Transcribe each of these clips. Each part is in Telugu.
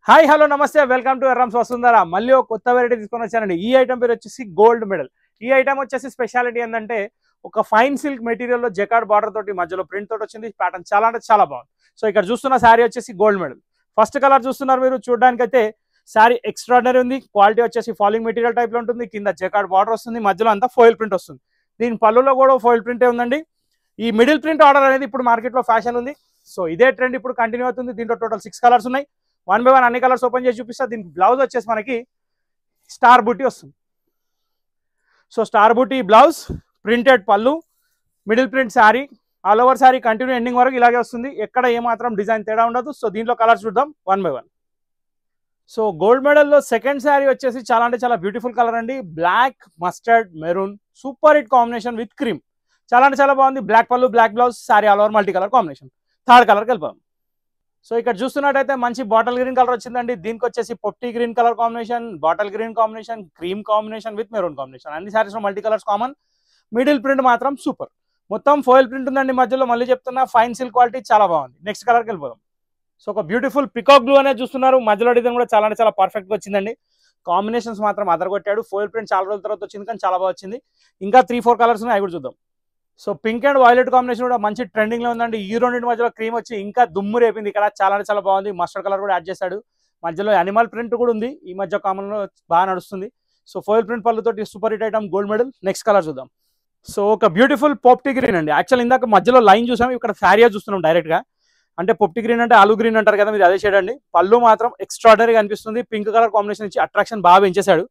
హాయ్ హలో నమస్తే వెల్కమ్ టు ఎర్రమ్స్ వసుంధరా. మళ్ళీ ఒక కొత్త వెరైటీ తీసుకొని వచ్చానండి. ఈ ఐటమ్ పేరు వచ్చేసి గోల్డ్ మెడల్. ఈ ఐటమ్ వచ్చేసి స్పెషాలిటీ ఏంటంటే ఒక ఫైన్ సిల్క్ మెటీరియల్ లో జకార్డ్ బార్డర్ తోటి మధ్యలో ప్రింట్ తోటి వచ్చింది. ప్యాటర్న్ చాలా అంటే చాలా బాగుంది. సో ఇక్కడ చూస్తున్న శారీ వచ్చేసి గోల్డ్ మెడల్. ఫస్ట్ కలర్ చూస్తున్నారు మీరు. చూడడానికి అయితే శారీ ఎక్స్ట్రాడినరీ ఉంది. క్వాలిటీ వచ్చేసి ఫాలింగ్ మెటీరియల్ టైప్ లో ఉంటుంది. కింద జకార్డ్ బార్డర్ వస్తుంది, మధ్యలో అంతా ఫోయిల్ ప్రింట్ వస్తుంది. దీని పళ్ళులో కూడా ఫోయిల్ ప్రింటే ఉందండి. ఈ మిడిల్ ప్రింట్ ఆర్డర్ అనేది ఇప్పుడు మార్కెట్ లో ఫ్యాషన్ ఉంది. సో ఇదే ట్రెండ్ ఇప్పుడు కంటిన్యూ అవుతుంది. దీంట్లో టోటల్ 6 కలర్స్ ఉన్నాయి. 1 by 1 అన్ని కలర్స్ ఓపెన్ చేసి చూపిస్తా. దీనికి బ్లౌజ్ వచ్చేసి మనకి స్టార్ బూటీ వస్తుంది. సో స్టార్ బూటీ బ్లౌజ్, ప్రింటెడ్ పళ్ళు, middle print sari, all over sari continue ending వరకు ఇలాగే వస్తుంది. ఎక్కడ ఏమాత్రం డిజైన్ తేడా ఉండదు. సో దీంట్లో కలర్స్ చూద్దాం 1 by 1. సో గోల్డ్ మెడల్లో సెకండ్ శారీ వచ్చేసి చాలా అంటే చాలా బ్యూటిఫుల్ కలర్ అండి. Black, mustard, maroon, super hit combination with cream. చాలా అంటే చాలా బాగుంది. Black pallu, black blouse, sari all over multi colour combination. Third కలర్కి వెళ్ళిపోయాం. సో ఇక్కడ చూస్తున్నట్టయితే మంచి బాటిల్ గ్రీన్ కలర్ వచ్చిందండి. దీనికి వచ్చేసి పొట్టి green colour combination, bottle green combination, cream combination with maroon combination. అన్ని సారీస్ లో multi colours common. Middle print మాత్రం సూపర్. మొత్తం ఫోయిల్ ప్రింట్ ఉందండి మధ్యలో. మళ్ళీ చెప్తున్నా ఫైన్ సిల్క్ క్వాలిటీ చాలా బాగుంది. నెక్స్ట్ కలర్కి వెళ్ళిపోదాం. సో ఒక బ్యూటిఫుల్ పికాక్ బ్లూ అనేది చూస్తున్నారు. మధ్యలో డిజైన్ కూడా చాలా అంటే చాలా పర్ఫెక్ట్ గా వచ్చిందండి. కాంబినేషన్స్ మాత్రం అదరగొట్టాడు. ఫోయిల్ ప్రింట్ చాలా రోజుల తర్వాత వచ్చింది కానీ చాలా బాగా వచ్చింది. ఇంకా 3-4 కలర్స్ ఉన్నాయి, అవి కూడా చూద్దాం. So pink and violet combination కూడా మంచి ట్రెండింగ్ లో ఉందండి. ఈ రెండింటి మధ్యలో క్రీమ్ వచ్చి ఇంకా దుమ్ము రేపింది. ఇక్కడ చాలా అంటే చాలా బాగుంది. మస్టర్డ్ కలర్ కూడా యాడ్ చేశాడు. మధ్యలో అనిమల్ ప్రింట్ కూడా ఉంది. ఈ మధ్య కామన్ లో బాగా నడుస్తుంది. సో ఫోయిల్ ప్రింట్ పళ్ళుతోటి super hit item gold medal. Next colour చూద్దాం. సో ఒక బ్యూటిఫుల్ పోప్టీ గ్రీన్ అండి. యాక్చువల్ ఇందాక మధ్యలో లైన్ చూసాం, ఇక్కడ ఫ్యారియా చూస్తున్నాం డైరెక్ట్ గా. అంటే పొప్టీ గ్రీన్ అంటే ఆలు గ్రీన్ అంటారు కదా, మీరు అదే షేడ్ అండి. పళ్ళు మాత్రం ఎక్స్ట్రాడనరీగా అనిపిస్తుంది. పింక్ కలర్ కాంబినేషన్ ఇచ్చి అట్రాక్షన్ బాగా పెంచేశాడు.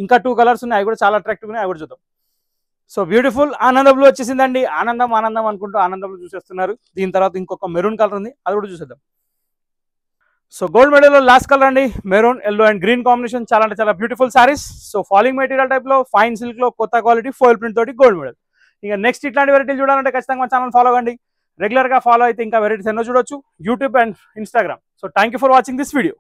ఇంకా 2 కలర్స్ ఉన్నాయి, అవి కూడా చాలా అట్రాక్టివ్ ఉన్నాయి, అవి కూడా చూద్దాం. సో బ్యూటిఫుల్ ఆనంద బ్లూ వచ్చేసిందండి. ఆనందం ఆనందం అనుకుంటూ ఆనందం బ్లూ చూసేస్తున్నారు. దీని తర్వాత ఇంకొక మెరూన్ కలర్ ఉంది, అది కూడా చూసేద్దాం. సో గోల్డ్ మెడల్ లో లాస్ట్ కలర్ అండి. Maroon, yellow and green combination. చాలా అంటే చాలా beautiful saris. So falling material type లో ఫైన్ సిల్క్ లో కొత్త క్వాలిటీ ఫోయిల్ ప్రింట్ తోటి గోల్డ్ మెడల్. ఇక నెక్స్ట్ ఇట్లాంటి వెరైటీలు చూడాలంటే ఖచ్చితంగా మా ఛానల్ ఫాలో అవ్వండి. రెగ్యులర్ గా ఫాలో అయితే ఇంకా వెరైటీస్ ఎన్నో చూడొచ్చు, YouTube and Instagram. So thank you for watching this video.